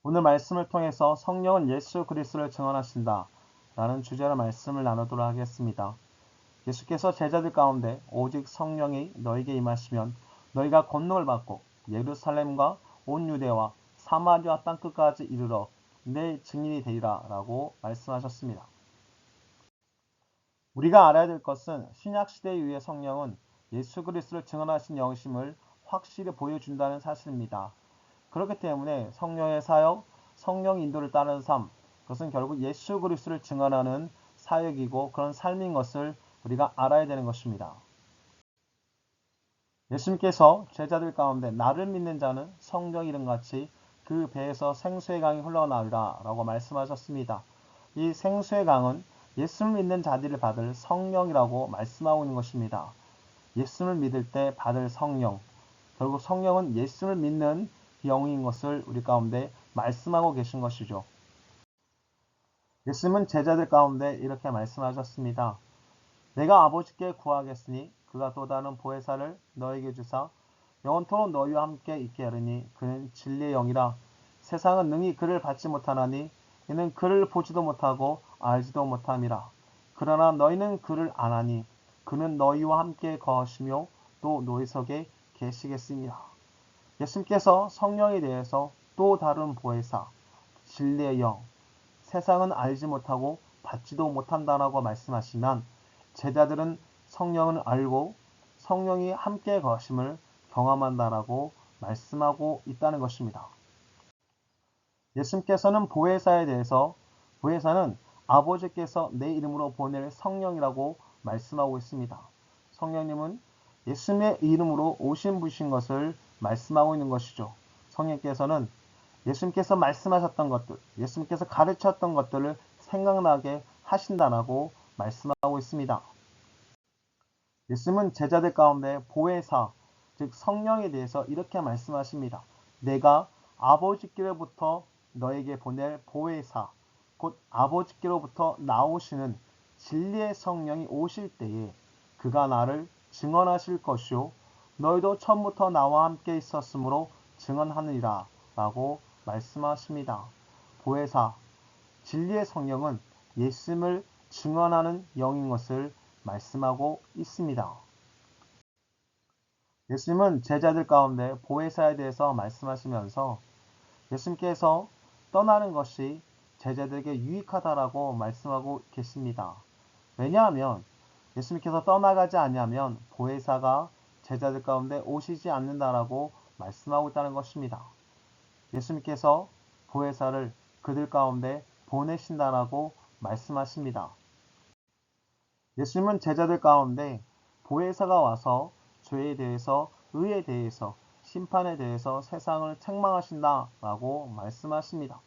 오늘 말씀을 통해서 성령은 예수 그리스도를 증언하신다 라는 주제로 말씀을 나누도록 하겠습니다. 예수께서 제자들 가운데 오직 성령이 너에게 임하시면 너희가 권능을 받고 예루살렘과 온 유대와 사마리아 땅끝까지 이르러 내 증인이 되리라 라고 말씀하셨습니다. 우리가 알아야 될 것은 신약시대 이후의 성령은 예수 그리스도를 증언하신 영심을 확실히 보여준다는 사실입니다. 그렇기 때문에 성령의 사역, 성령 인도를 따르는 삶, 그것은 결국 예수 그리스도를 증언하는 사역이고 그런 삶인 것을 우리가 알아야 되는 것입니다. 예수님께서 제자들 가운데 나를 믿는 자는 성령 이름같이 그 배에서 생수의 강이 흘러나오리라 라고 말씀하셨습니다. 이 생수의 강은 예수를 믿는 자들을 받을 성령이라고 말씀하고 있는 것입니다. 예수를 믿을 때 받을 성령, 결국 성령은 예수를 믿는 영인 것을 우리 가운데 말씀하고 계신 것이죠. 예수님은 제자들 가운데 이렇게 말씀하셨습니다. 내가 아버지께 구하겠으니 그가 또 다른 보혜사를 너에게 주사 영원토록 너희와 함께 있게 하리니 그는 진리의 영이라. 세상은 능히 그를 받지 못하나니 이는 그를 보지도 못하고 알지도 못함이라. 그러나 너희는 그를 아나니 그는 너희와 함께 거하시며 또 너희 속에 계시겠습니다. 예수님께서 성령에 대해서 또 다른 보혜사, 진리의 영, 세상은 알지 못하고 받지도 못한다라고 말씀하시면 제자들은 성령을 알고 성령이 함께 거하심을 경험한다라고 말씀하고 있다는 것입니다. 예수님께서는 보혜사에 대해서 보혜사는 아버지께서 내 이름으로 보낼 성령이라고 말씀하고 있습니다. 성령님은 예수님의 이름으로 오신 분이신 것을 말씀하고 있는 것이죠. 성령께서는 예수님께서 말씀하셨던 것들, 예수님께서 가르쳤던 것들을 생각나게 하신다라고 말씀하고 있습니다. 예수님은 제자들 가운데 보혜사, 즉 성령에 대해서 이렇게 말씀하십니다. 내가 아버지께로부터 너에게 보낼 보혜사, 곧 아버지께로부터 나오시는 진리의 성령이 오실 때에 그가 나를 증언하실 것이요 너희도 처음부터 나와 함께 있었으므로 증언하느니라 라고 말씀하십니다. 보혜사, 진리의 성령은 예수님을 증언하는 영인 것을 말씀하고 있습니다. 예수님은 제자들 가운데 보혜사에 대해서 말씀하시면서 예수님께서 떠나는 것이 제자들에게 유익하다라고 말씀하고 계십니다. 왜냐하면 예수님께서 떠나가지 않으면 보혜사가 제자들 가운데 오시지 않는다라고 말씀하고 있다는 것입니다. 예수님께서 보혜사를 그들 가운데 보내신다라고 말씀하십니다. 예수님은 제자들 가운데 보혜사가 와서 죄에 대해서, 의에 대해서, 심판에 대해서 세상을 책망하신다라고 말씀하십니다.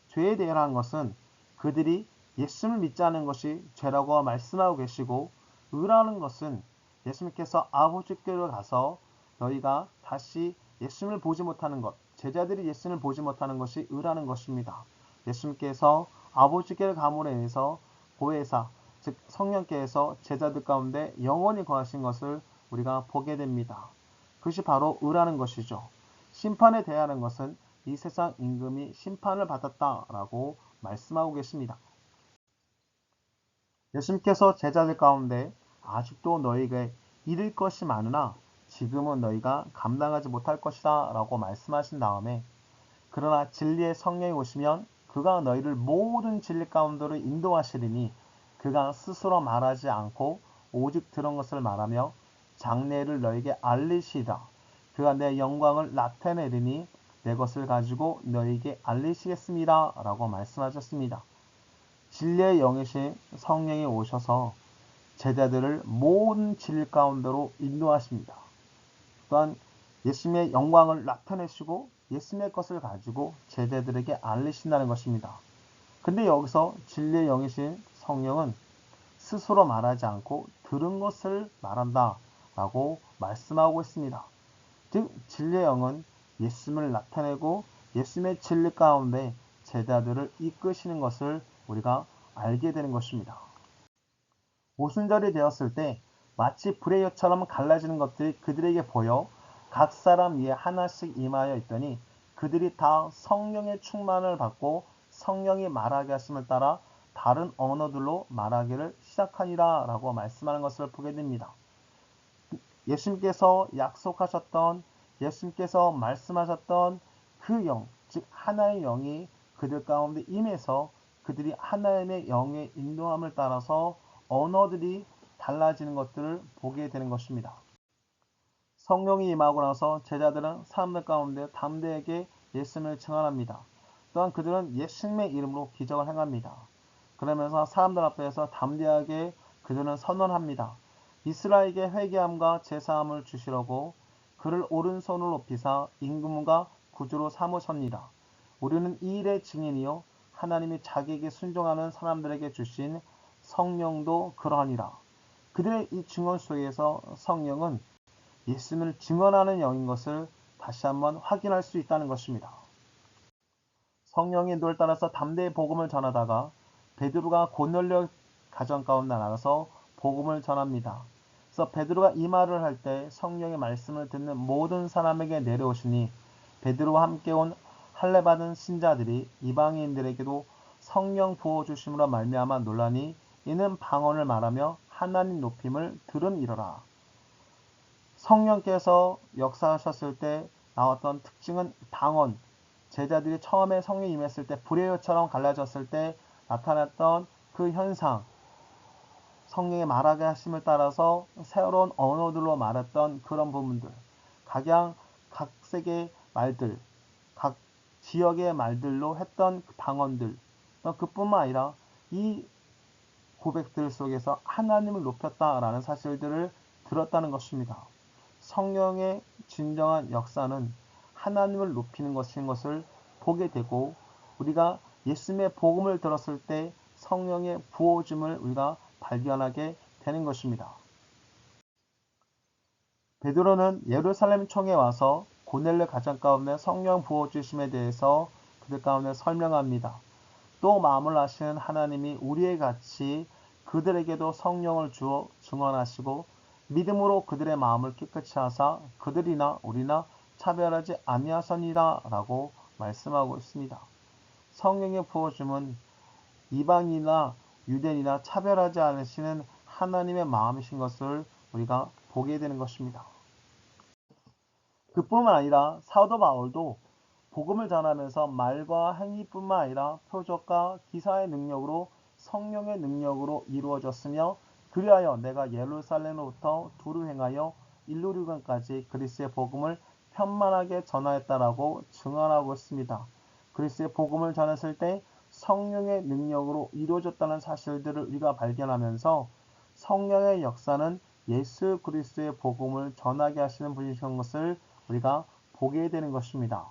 죄에 대한 것은 그들이 예수님을 믿지 않은 것이 죄라고 말씀하고 계시고, 의라는 것은 예수님께서 아버지께로 가서 너희가 다시 예수님을 보지 못하는 것, 제자들이 예수님을 보지 못하는 것이 의라는 것입니다. 예수님께서 아버지께로 감으로 인해서 보혜사, 즉 성령께서 제자들 가운데 영원히 거하신 것을 우리가 보게 됩니다. 그것이 바로 의라는 것이죠. 심판에 대하는 것은 이 세상 임금이 심판을 받았다라고 말씀하고 계십니다. 예수님께서 제자들 가운데 아직도 너희에게 잃을 것이 많으나 지금은 너희가 감당하지 못할 것이다 라고 말씀하신 다음에 그러나 진리의 성령이 오시면 그가 너희를 모든 진리 가운데로 인도하시리니 그가 스스로 말하지 않고 오직 들은 것을 말하며 장래를 너희에게 알리시리라. 그가 내 영광을 나타내리니 내 것을 가지고 너희에게 알리시겠습니다 라고 말씀하셨습니다. 진리의 영이신 성령이 오셔서 제자들을 모든 진리 가운데로 인도하십니다. 또한 예수님의 영광을 나타내시고 예수님의 것을 가지고 제자들에게 알리신다는 것입니다. 근데 여기서 진리의 영이신 성령은 스스로 말하지 않고 들은 것을 말한다 라고 말씀하고 있습니다. 즉 진리의 영은 예수님을 나타내고 예수님의 진리 가운데 제자들을 이끄시는 것을 우리가 알게 되는 것입니다. 오순절이 되었을 때 마치 불의 혀처럼 갈라지는 것들이 그들에게 보여 각 사람 위에 하나씩 임하여 있더니 그들이 다 성령의 충만을 받고 성령이 말하게 하심을 따라 다른 언어들로 말하기를 시작하니라 라고 말씀하는 것을 보게 됩니다. 예수님께서 약속하셨던, 예수님께서 말씀하셨던 그 영, 즉 하나의 영이 그들 가운데 임해서 그들이 하나님의 영의 인도함을 따라서 언어들이 달라지는 것들을 보게 되는 것입니다. 성령이 임하고 나서 제자들은 사람들 가운데 담대하게 예수님을 증언합니다. 또한 그들은 예수님의 이름으로 기적을 행합니다. 그러면서 사람들 앞에서 담대하게 그들은 선언합니다. 이스라엘에게 회개함과 제사함을 주시려고 그를 오른손을 높이사 임금과 구주로 삼으셨니라. 우리는 이 일의 증인이요 하나님이 자기에게 순종하는 사람들에게 주신 성령도 그러하니라. 그들의 이 증언 속에서 성령은 예수님을 증언하는 영인 것을 다시 한번 확인할 수 있다는 것입니다. 성령의 인도를 따라서 담대히 복음을 전하다가 베드로가 고넬료 가정 가운데 나가서 복음을 전합니다. 그래서 베드로가 이 말을 할 때 성령의 말씀을 듣는 모든 사람에게 내려오시니 베드로와 함께 온 할례 받은 신자들이 이방인들에게도 성령 부어 주심으로 말미암아 놀라니 이는 방언을 말하며 하나님 높임을 들음이러라. 성령께서 역사하셨을 때 나왔던 특징은 방언, 제자들이 처음에 성령이 임했을 때 불의 요처럼 갈라졌을 때 나타났던 그 현상, 성령의 말하게 하심을 따라서 새로운 언어들로 말했던 그런 부분들, 각색의 말들, 각 지역의 말들로 했던 방언들, 그뿐만 아니라 이 고백들 속에서 하나님을 높였다라는 사실들을 들었다는 것입니다. 성령의 진정한 역사는 하나님을 높이는 것인 것을 보게 되고 우리가 예수님의 복음을 들었을 때 성령의 부어줌을 우리가 발견하게 되는 것입니다. 베드로는 예루살렘 총에 와서 고넬료 가정 가운데 성령 부어주심에 대해서 그들 가운데 설명합니다. 또 마음을 하시는 하나님이 우리의 같이 그들에게도 성령을 주어 증언하시고 믿음으로 그들의 마음을 깨끗이 하사 그들이나 우리나 차별하지 아니하서니라 라고 말씀하고 있습니다. 성령의 부어줌은 이방인이나 유대인이나 차별하지 않으시는 하나님의 마음이신 것을 우리가 보게 되는 것입니다. 그뿐만 아니라 사도 바울도 복음을 전하면서 말과 행위뿐만 아니라 표적과 기사의 능력으로 성령의 능력으로 이루어졌으며 그리하여 내가 예루살렘으로부터 두루 행하여 일루리관까지 그리스의 복음을 편만하게 전하였다라고 증언하고 있습니다. 그리스의 복음을 전했을 때 성령의 능력으로 이루어졌다는 사실들을 우리가 발견하면서 성령의 역사는 예수 그리스도의 복음을 전하게 하시는 분이신 것을 우리가 보게 되는 것입니다.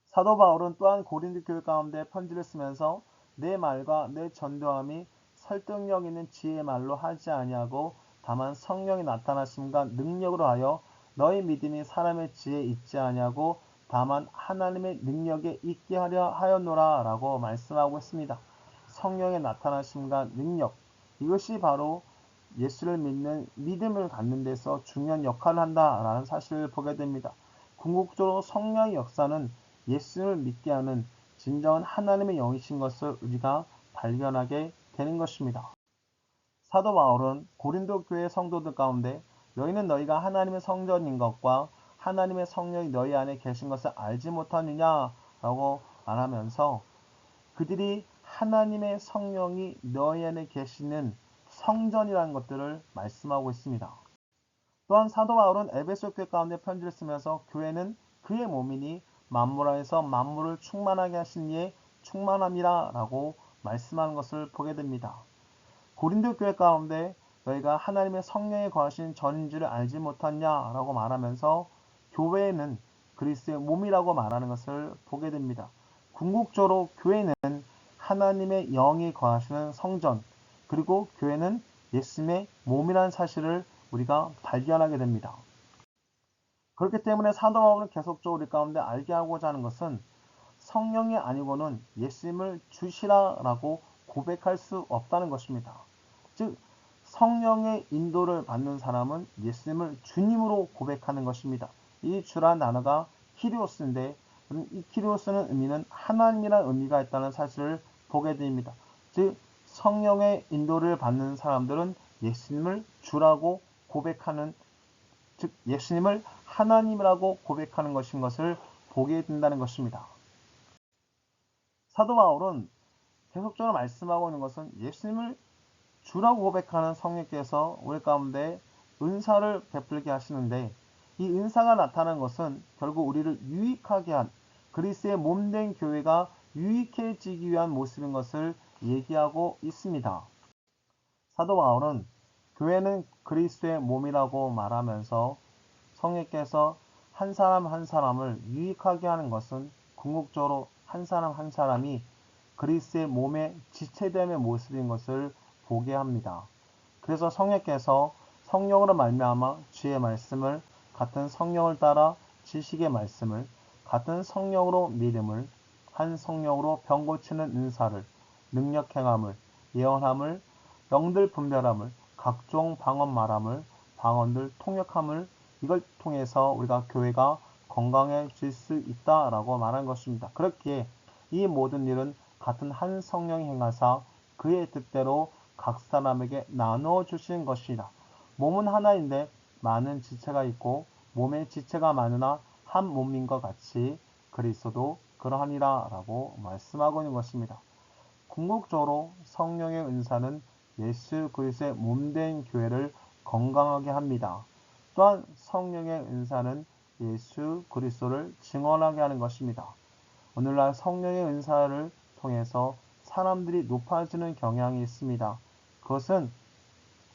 사도 바울은 또한 고린도 교회 가운데 편지를 쓰면서 내 말과 내 전도함이 설득력 있는 지혜의 말로 하지 아니하고 다만 성령이 나타나심과 능력으로 하여 너희 믿음이 사람의 지혜에 있지 아니하고 다만 하나님의 능력에 있게 하려 하였노라 라고 말씀하고 있습니다. 성령의 나타나심과 능력, 이것이 바로 예수를 믿는 믿음을 갖는 데서 중요한 역할을 한다라는 사실을 보게 됩니다. 궁극적으로 성령의 역사는 예수를 믿게 하는 진정한 하나님의 영이신 것을 우리가 발견하게 되는 것입니다. 사도 바울은 고린도 교회 성도들 가운데 너희는 너희가 하나님의 성전인 것과 하나님의 성령이 너희 안에 계신 것을 알지 못하느냐라고 말하면서 그들이 하나님의 성령이 너희 안에 계시는 성전이라는 것들을 말씀하고 있습니다. 또한 사도 바울은 에베소 교회 가운데 편지를 쓰면서 교회는 그의 몸이니 만물 안에서 만물을 충만하게 하신 이의 충만함이라 라고 말씀하는 것을 보게 됩니다. 고린도 교회 가운데 너희가 하나님의 성령에 거하신 전인 줄을 알지 못하냐라고 말하면서 교회는 그리스도의 몸이라고 말하는 것을 보게 됩니다. 궁극적으로 교회는 하나님의 영이 거하시는 성전, 그리고 교회는 예수님의 몸이라는 사실을 우리가 발견하게 됩니다. 그렇기 때문에 사도 바울은 계속적으로 우리 가운데 알게 하고자 하는 것은 성령이 아니고는 예수님을 주시라라고 고백할 수 없다는 것입니다. 즉 성령의 인도를 받는 사람은 예수님을 주님으로 고백하는 것입니다. 이 주란 단어가 히리오스인데 이 키리오스는 의미는 하나님이라는 의미가 있다는 사실을 보게 됩니다. 즉 성령의 인도를 받는 사람들은 예수님을 주라고 고백하는, 즉 예수님을 하나님이라고 고백하는 것을 보게 된다는 것입니다. 사도 바울은 계속적으로 말씀하고 있는 것은 예수님을 주라고 고백하는 성령께서 우리 가운데 은사를 베풀게 하시는데, 이 은사가 나타나는 것은 결국 우리를 유익하게 한, 그리스도의 몸된 교회가 유익해지기 위한 모습인 것을 얘기하고 있습니다. 사도 바울은 교회는 그리스도의 몸이라고 말하면서 성령께서 한 사람 한 사람을 유익하게 하는 것은 궁극적으로 한 사람 한 사람이 그리스도의 몸의 지체됨의 모습인 것을 보게 합니다. 그래서 성령께서 성령으로 말미암아 주의 말씀을, 같은 성령을 따라 지식의 말씀을, 같은 성령으로 믿음을, 한 성령으로 병 고치는 은사를, 능력 행함을, 예언함을, 영들 분별함을, 각종 방언 말함을, 방언들 통역함을, 이걸 통해서 우리가 교회가 건강해질 수 있다라고 말한 것입니다. 그렇기에 이 모든 일은 같은 한 성령이 행하사 그의 뜻대로 각 사람에게 나누어 주신 것이다. 몸은 하나인데 많은 지체가 있고 몸의 지체가 많으나 한 몸인 것 같이 그리스도도 그러하니라 라고 말씀하고 있는 것입니다. 궁극적으로 성령의 은사는 예수 그리스도의 몸된 교회를 건강하게 합니다. 또한 성령의 은사는 예수 그리스도를 증언하게 하는 것입니다. 오늘날 성령의 은사를 통해서 사람들이 높아지는 경향이 있습니다. 그것은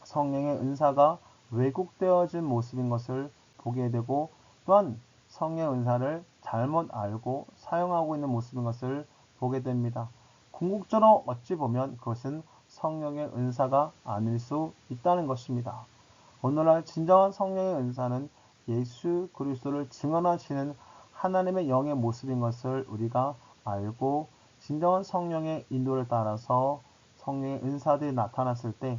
성령의 은사가 왜곡되어진 모습인 것을 보게 되고, 또한 성령의 은사를 잘못 알고 사용하고 있는 모습인 것을 보게 됩니다. 궁극적으로 어찌 보면 그것은 성령의 은사가 아닐 수 있다는 것입니다. 오늘날 진정한 성령의 은사는 예수 그리스도를 증언하시는 하나님의 영의 모습인 것을 우리가 알고, 진정한 성령의 인도를 따라서 성령의 은사들이 나타났을 때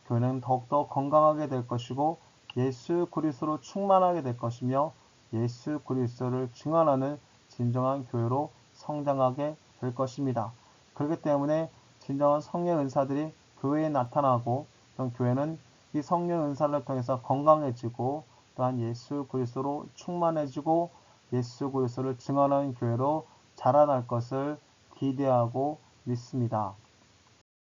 교회는 더욱더 건강하게 될 것이고 예수 그리스도로 충만하게 될 것이며 예수 그리스도를 증언하는 진정한 교회로 성장하게 될 것입니다. 그렇기 때문에 진정한 성령 은사들이 교회에 나타나고, 교회는 이 성령 은사를 통해서 건강해지고 또한 예수 그리스도로 충만해지고 예수 그리스도를 증언하는 교회로 자라날 것을 기대하고 믿습니다.